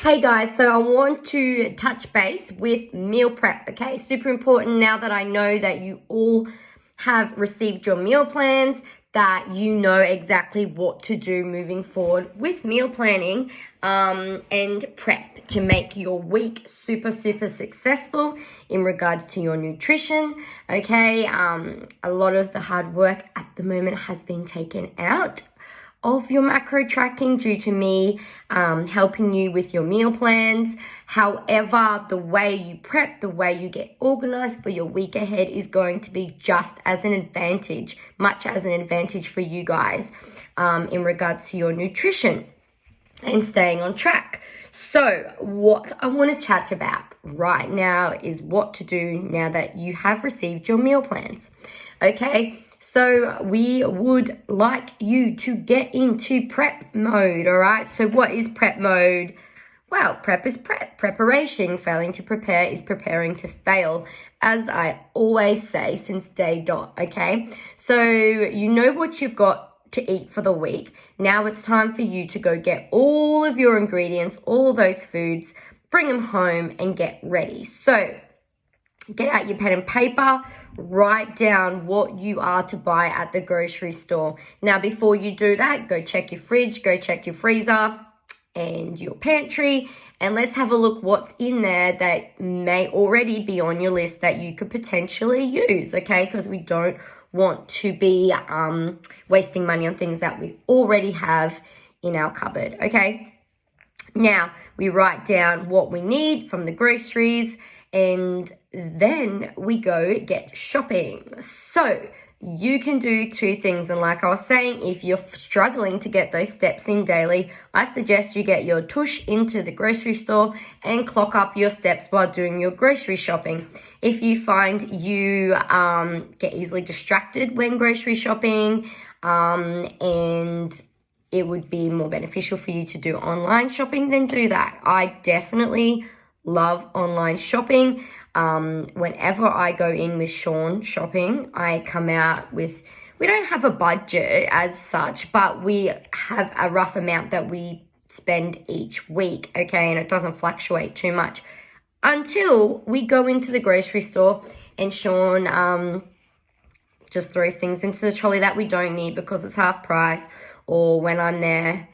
Hey guys, so I want to touch base with meal prep, okay? Super important now that I know that you all have received your meal plans, that you know exactly what to do moving forward with meal planning and prep to make your week super successful in regards to your nutrition, okay? A lot of the hard work at the moment has been taken out of your macro tracking due to me helping you with your meal plans. However, the way you prep, the way you get organized for your week ahead is going to be just as an advantage, much as an advantage for you guys in regards to your nutrition and staying on track. So what I want to chat about right now is what to do now that you have received your meal plans. Okay, so we would like you to get into prep mode, all right? So what is prep mode? Well, prep is prep. Preparation. Failing to prepare is preparing to fail, as I always say since day dot, okay? So you know what you've got to eat for the week. Now it's time for you to go get all of your ingredients, all of those foods, bring them home and get ready. So get out your pen and paper, write down what you are to buy at the grocery store. Now, before you do that, go check your fridge, go check your freezer and your pantry, and let's have a look what's in there that may already be on your list that you could potentially use, okay? Because we don't want to be wasting money on things that we already have in our cupboard, okay? Now, we write down what we need from the groceries and then we go get shopping. So you can do two things. And like I was saying, if you're struggling to get those steps in daily, I suggest you get your tush into the grocery store and clock up your steps while doing your grocery shopping. If you find you get easily distracted when grocery shopping and it would be more beneficial for you to do online shopping, then do that. I definitely love online shopping. Whenever I go in with Sean shopping, I come out with, we don't have a budget as such, but we have a rough amount that we spend each week, okay? And it doesn't fluctuate too much until we go into the grocery store and Sean just throws things into the trolley that we don't need because it's half price, or when I'm there,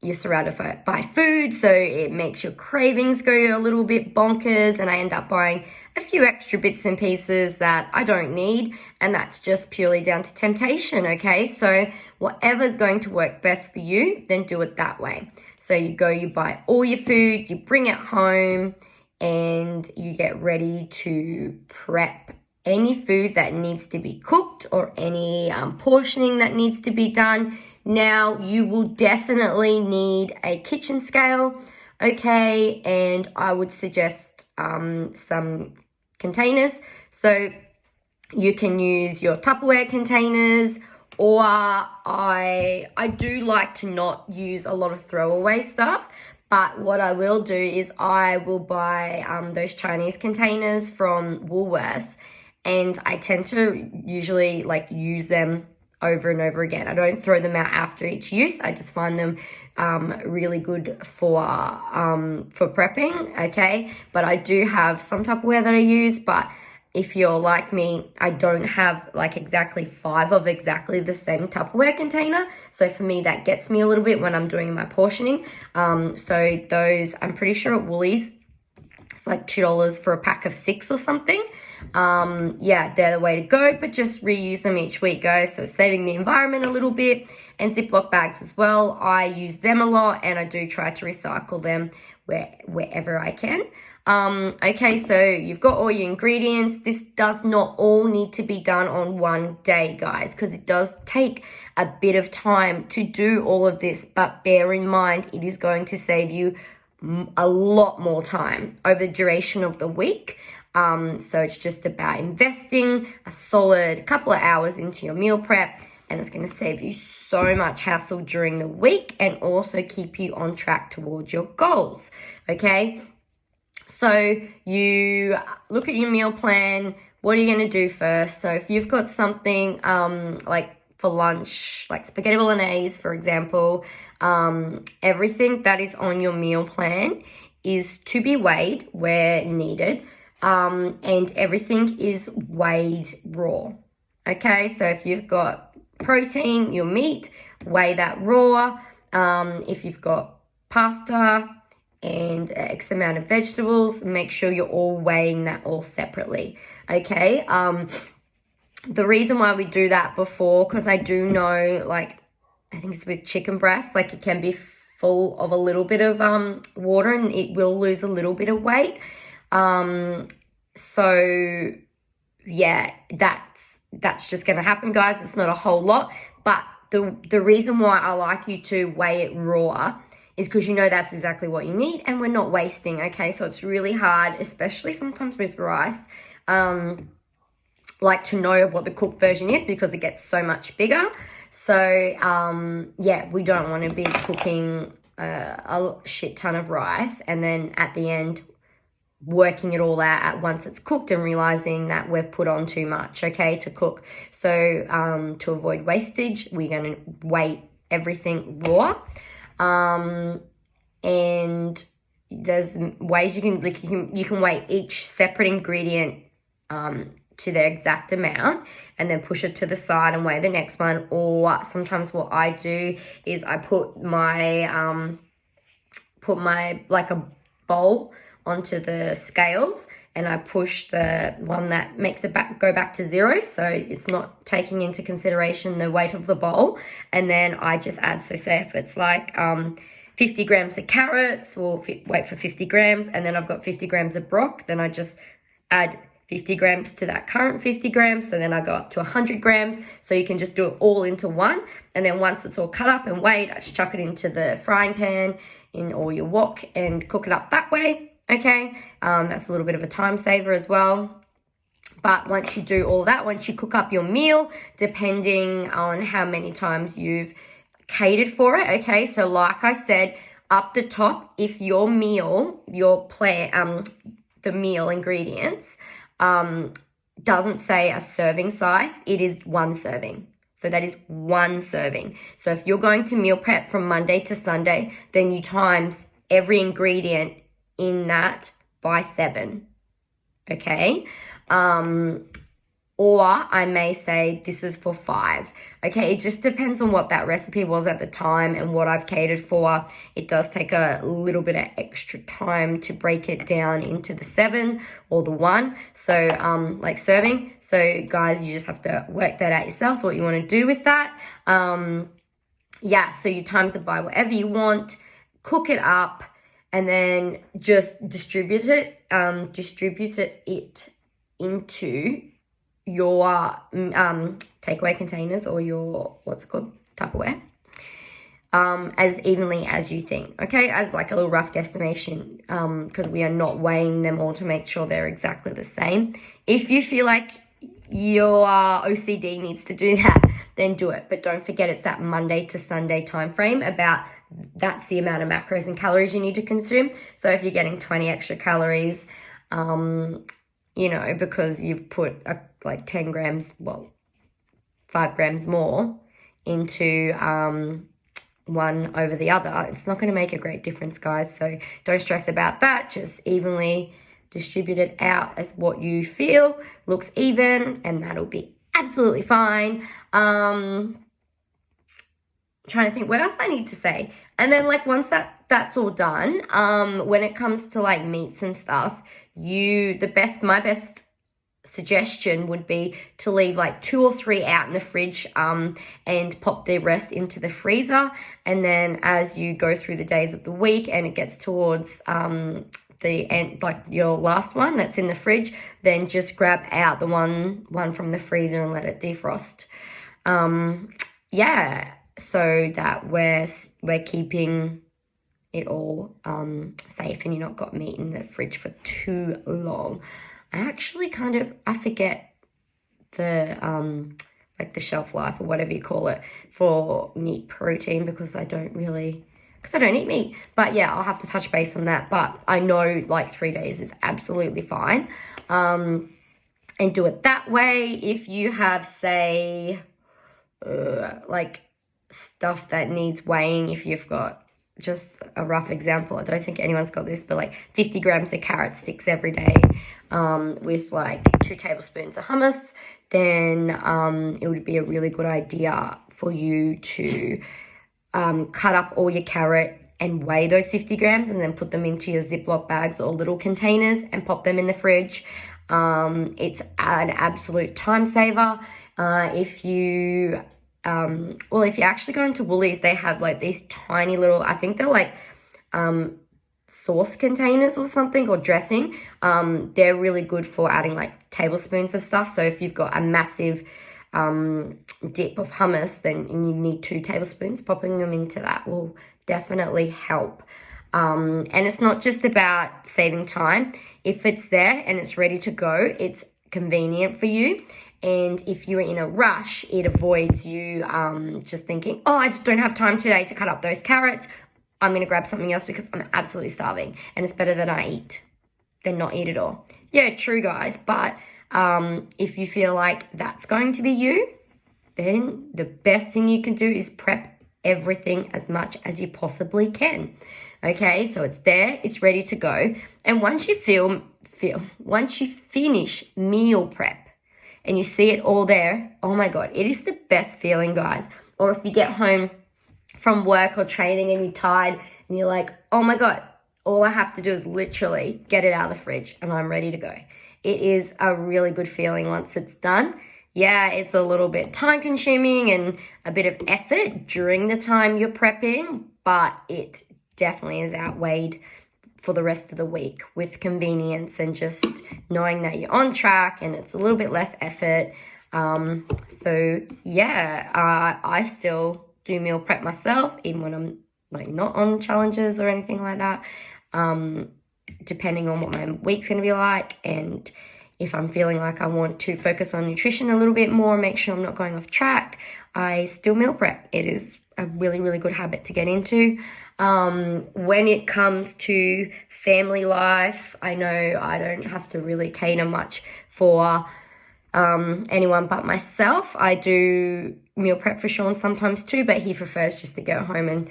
you're surrounded by food, so it makes your cravings go a little bit bonkers, and I end up buying a few extra bits and pieces that I don't need, and that's just purely down to temptation, okay? So whatever's going to work best for you, then do it that way. So you buy all your food, you bring it home, and you get ready to prep any food that needs to be cooked or any portioning that needs to be done. Now, you will definitely need a kitchen scale, okay? And I would suggest some containers. So you can use your Tupperware containers, or I do like to not use a lot of throwaway stuff. But what I will do is I will buy those Chinese containers from Woolworths, and I tend to usually use them over and over again. I don't throw them out after each use. I just find them really good for prepping, okay? But I do have some Tupperware that I use, but if you're like me, I don't have exactly 5 of exactly the same Tupperware container. So for me, that gets me a little bit when I'm doing my portioning. So those, I'm pretty sure at Woolies, it's like $2 for a pack of 6 or something. Yeah, they're the way to go, but just reuse them each week, guys. So saving the environment a little bit. And Ziploc bags as well. I use them a lot, and I do try to recycle them wherever I can. Okay, so you've got all your ingredients. This does not all need to be done on one day, guys, because it does take a bit of time to do all of this, but bear in mind, it is going to save you a lot more time over the duration of the week. So it's just about investing a solid couple of hours into your meal prep, and it's going to save you so much hassle during the week and also keep you on track towards your goals, okay? So you look at your meal plan. What are you going to do first? So if you've got something like for lunch, like spaghetti bolognese, for example, everything that is on your meal plan is to be weighed where needed, and everything is weighed raw. Okay, so if you've got protein, your meat, weigh that raw. If you've got pasta and X amount of vegetables, make sure you're all weighing that all separately. Okay, the reason why we do that before, because I do know, like, I think it's with chicken breast, like it can be full of a little bit of water and it will lose a little bit of weight. So yeah, that's just going to happen, guys. It's not a whole lot, but the reason why I like you to weigh it raw is because you know that's exactly what you need and we're not wasting, okay? So it's really hard, especially sometimes with rice, like to know what the cooked version is because it gets so much bigger. So yeah, we don't want to be cooking a shit ton of rice and then at the end working it all out at once it's cooked and realizing that we've put on too much, okay, to cook. So to avoid wastage, we're going to weigh everything raw. And there's ways you can weigh each separate ingredient to their exact amount and then push it to the side and weigh the next one. Or sometimes what I do is I put my like a bowl onto the scales and I push the one that makes it go back to zero, so it's not taking into consideration the weight of the bowl. And then I just add, so say if it's like 50 grams of carrots, we'll wait for 50 grams, and then I've got 50 grams of brock, then I just add 50 grams to that current 50 grams, so then I go up to 100 grams, so you can just do it all into one, and then once it's all cut up and weighed, I just chuck it into the frying pan or your wok and cook it up that way, okay? That's a little bit of a time saver as well. But once you do all that, once you cook up your meal, depending on how many times you've catered for it, okay? So like I said, up the top, if your meal, the meal ingredients, doesn't say a serving size, it is one serving. So that is one serving. So if you're going to meal prep from Monday to Sunday, then you times every ingredient in that by 7, okay? Or I may say this is for 5, okay? It just depends on what that recipe was at the time and what I've catered for. It does take a little bit of extra time to break it down into the 7 or the 1, so like serving. So guys, you just have to work that out yourselves, what you want to do with that. Yeah, so you times it by whatever you want, cook it up, and then just distribute it into your takeaway containers or your, what's it called, Tupperware, as evenly as you think, okay, as like a little rough guesstimation, because we are not weighing them all to make sure they're exactly the same. If you feel like your OCD needs to do that, then do it, but don't forget it's that Monday to Sunday time frame. About that's the amount of macros and calories you need to consume. So if you're getting 20 extra calories, you know, because you've put like 10 grams, well, 5 grams more into one over the other, it's not going to make a great difference, guys. So don't stress about that. Just evenly distribute it out as what you feel looks even, and that'll be absolutely fine. Trying to think what else I need to say. And then like once that's all done, when it comes to like meats and stuff, my best suggestion would be to leave like 2 or 3 out in the fridge, and pop the rest into the freezer. And then as you go through the days of the week and it gets towards the end, like your last one that's in the fridge, then just grab out the one from the freezer and let it defrost. Yeah, so that we're keeping it all safe and you're not got meat in the fridge for too long. I actually I forget the like the shelf life or whatever you call it for meat protein because I don't eat meat. But yeah, I'll have to touch base on that. But I know like 3 days is absolutely fine. And do it that way. If you have, say, like stuff that needs weighing. If you've got, just a rough example, I don't think anyone's got this, but like 50 grams of carrot sticks every day, with like 2 tablespoons of hummus, then it would be a really good idea for you to cut up all your carrot and weigh those 50 grams and then put them into your Ziploc bags or little containers and pop them in the fridge. It's an absolute time saver. If you actually go into Woolies, they have like these tiny little, I think they're like sauce containers or something, or dressing. They're really good for adding like tablespoons of stuff. So if you've got a massive dip of hummus, then you need 2 tablespoons. Popping them into that will definitely help. And it's not just about saving time. If it's there and it's ready to go, it's convenient for you. And if you're in a rush, it avoids you just thinking, oh, I just don't have time today to cut up those carrots. I'm going to grab something else because I'm absolutely starving. And it's better that I eat than not eat at all. Yeah, true, guys. But if you feel like that's going to be you, then the best thing you can do is prep everything as much as you possibly can. Okay, so it's there, it's ready to go. And once you once you finish meal prep and you see it all there, oh my God, it is the best feeling, guys. Or if you get home from work or training and you're tired and you're like, oh my God, all I have to do is literally get it out of the fridge and I'm ready to go. It is a really good feeling once it's done. Yeah, it's a little bit time consuming and a bit of effort during the time you're prepping, but it definitely is outweighed for the rest of the week with convenience and just knowing that you're on track and it's a little bit less effort. So yeah, I still do meal prep myself, even when I'm like not on challenges or anything like that, depending on what my week's going to be like. And if I'm feeling like I want to focus on nutrition a little bit more, make sure I'm not going off track, I still meal prep. It is a really, really good habit to get into. When it comes to family life, I know I don't have to really cater much for anyone but myself. I do meal prep for Sean sometimes too, but he prefers just to go home and,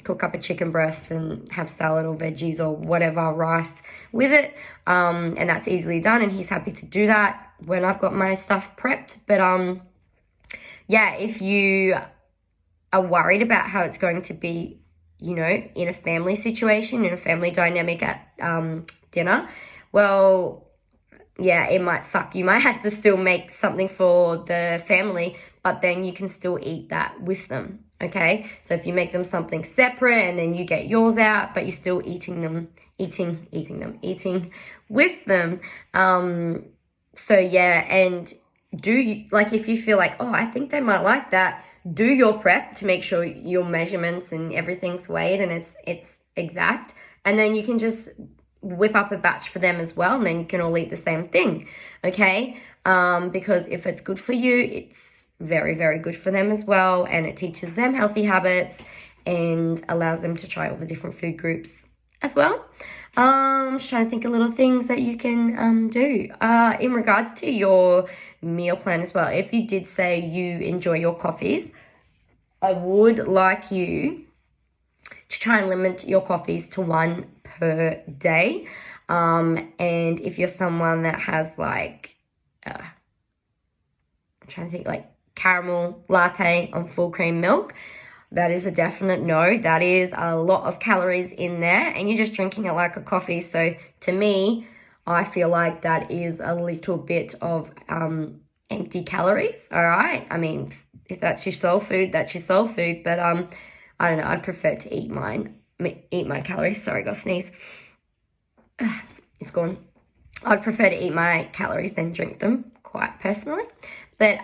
cook up a chicken breast and have salad or veggies or whatever, rice with it. And that's easily done, and he's happy to do that when I've got my stuff prepped. But if you are worried about how it's going to be, in a family situation, in a family dynamic at dinner, well, yeah, it might suck. You might have to still make something for the family, but then you can still eat that with them, okay? So if you make them something separate and then you get yours out, but you're still eating with them. So yeah, and if you feel like, oh, I think they might like that, do your prep to make sure your measurements and everything's weighed and it's exact. And then you can just whip up a batch for them as well, and then you can all eat the same thing, okay? Because if it's good for you, it's very, very good for them as well, and it teaches them healthy habits and allows them to try all the different food groups as well. I'm just trying to think of little things that you can do. In regards to your meal plan as well, if you did say you enjoy your coffees, I would like you to try and limit your coffees to 1 per day. And if you're someone that has I'm trying to think, like caramel latte on full cream milk, that is a definite no. That is a lot of calories in there, and you're just drinking it like a coffee. So to me, I feel like that is a little bit of empty calories, all right? I mean, if that's your soul food, that's your soul food. But I don't know, I'd prefer to eat my calories. Sorry, I got a sneeze. It's gone. I'd prefer to eat my calories than drink them, quite personally. But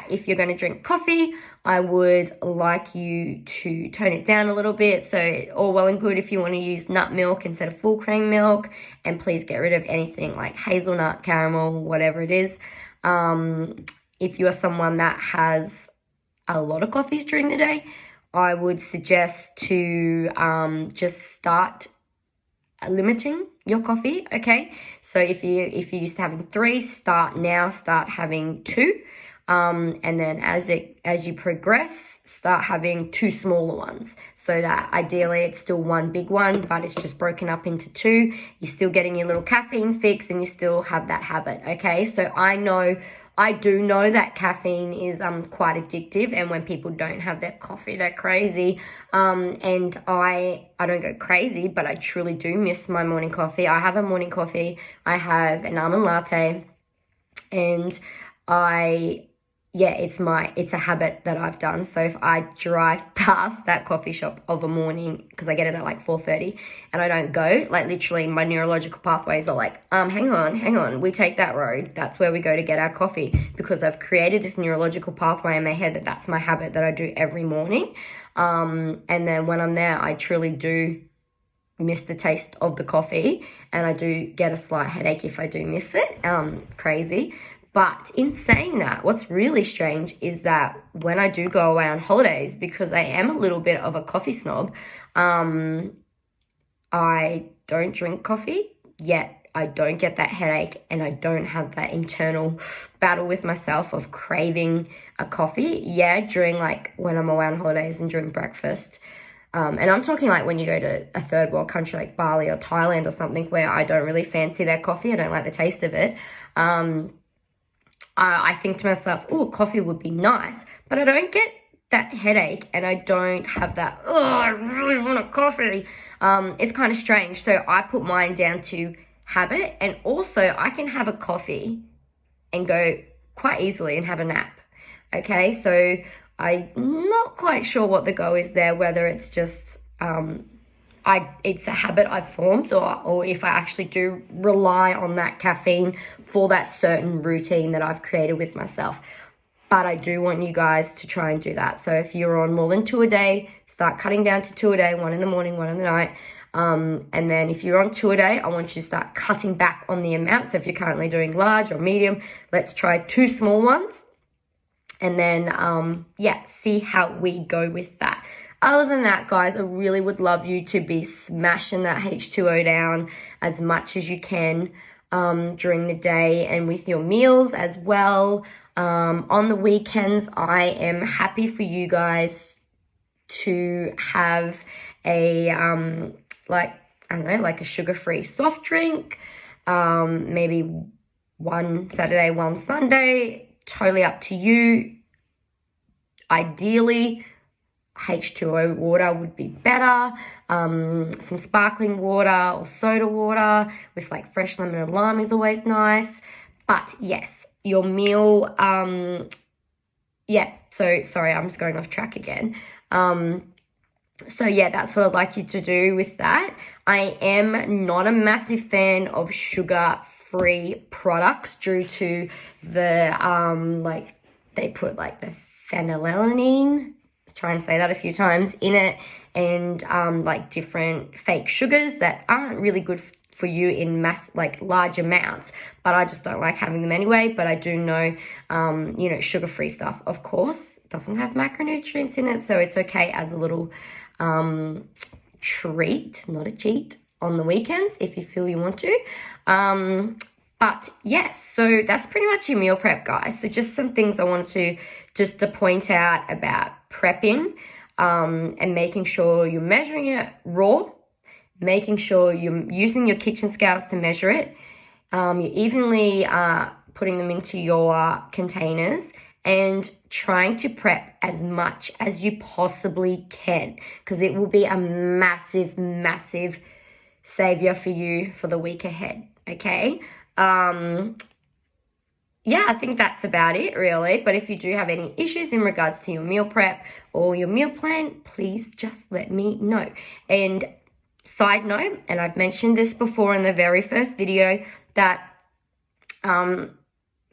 if you're going to drink coffee, I would like you to tone it down a little bit. So all well and good if you want to use nut milk instead of full cream milk, and please get rid of anything like hazelnut, caramel, whatever it is. If you are someone that has a lot of coffees during the day, I would suggest to just start limiting your coffee, okay? So if you're used to having 3, start having 2. And then as you progress, start having 2 smaller ones, so that ideally it's still one big one, but it's just broken up into 2. You're still getting your little caffeine fix and you still have that habit, okay? So I do know that caffeine is quite addictive, and when people don't have their coffee, they're crazy. And I don't go crazy, but I truly do miss my morning coffee. I have a morning coffee. I have an almond latte, and it's a habit that I've done. So if I drive past that coffee shop of a morning, because I get it at like 4:30, and I don't go, like literally my neurological pathways are like, hang on, we take that road. That's where we go to get our coffee, because I've created this neurological pathway in my head that that's my habit that I do every morning. And then when I'm there, I truly do miss the taste of the coffee, and I do get a slight headache if I do miss it. Crazy. But in saying that, what's really strange is that when I do go away on holidays, because I am a little bit of a coffee snob, I don't drink coffee, yet I don't get that headache, and I don't have that internal battle with myself of craving a coffee. Yeah, during like when I'm away on holidays and during breakfast. And I'm talking like when you go to a third world country like Bali or Thailand or something where I don't really fancy their coffee. I don't like the taste of it. I think to myself, oh, coffee would be nice, but I don't get that headache, and I don't have that, oh, I really want a coffee. It's kind of strange. So I put mine down to habit, and also I can have a coffee and go quite easily and have a nap. Okay, so I'm not quite sure what the go is there, whether it's just it's a habit I've formed, or if I actually do rely on that caffeine for that certain routine that I've created with myself. But I do want you guys to try and do that. So if you're on more than 2 a day, start cutting down to 2 a day, 1 in the morning, 1 in the night. And then if you're on 2 a day, I want you to start cutting back on the amount. So if you're currently doing large or medium, let's try 2 small ones. And then, see how we go with that. Other than that, guys, I really would love you to be smashing that H2O down as much as you can during the day and with your meals as well. On the weekends, I am happy for you guys to have a, like a sugar-free soft drink, maybe one Saturday, one Sunday, totally up to you. Ideally, H2O water would be better, some sparkling water or soda water with like fresh lemon and lime is always nice. But yes, your meal, so sorry, I'm just going off track again. So yeah, that's what I'd like you to do with that. I am not a massive fan of sugar-free products due to the, they put like the phenylalanine, try and say that a few times, in it, and different fake sugars that aren't really good for you in large amounts, but I just don't like having them anyway. But I do know, sugar-free stuff, of course, doesn't have macronutrients in it, so it's okay as a little treat, not a cheat, on the weekends if you feel you want to. But yes, so that's pretty much your meal prep, guys. So just some things I wanted to point out about prepping, and making sure you're measuring it raw, making sure you're using your kitchen scales to measure it. You're evenly putting them into your containers, and trying to prep as much as you possibly can, because it will be a massive, massive savior for you for the week ahead, okay? I think that's about it, really. But if you do have any issues in regards to your meal prep or your meal plan, please just let me know. And side note, and I've mentioned this before in the very first video, that I'm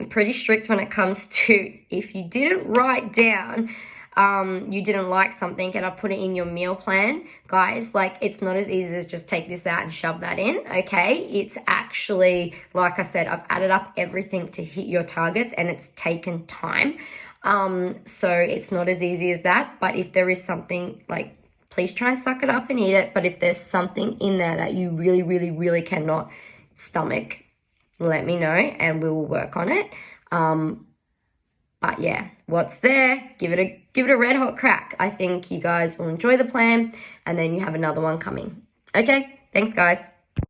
pretty strict when it comes to, if you didn't write down you didn't like something and I put it in your meal plan, guys, it's not as easy as just take this out and shove that in, okay? It's actually, like I said, I've added up everything to hit your targets, and it's taken time. So it's not as easy as that. But if there is something, please try and suck it up and eat it. But if there's something in there that you really, really, really cannot stomach, let me know and we will work on it. But yeah, what's there? Give it a red hot crack. I think you guys will enjoy the plan, and then you have another one coming. Okay, thanks guys.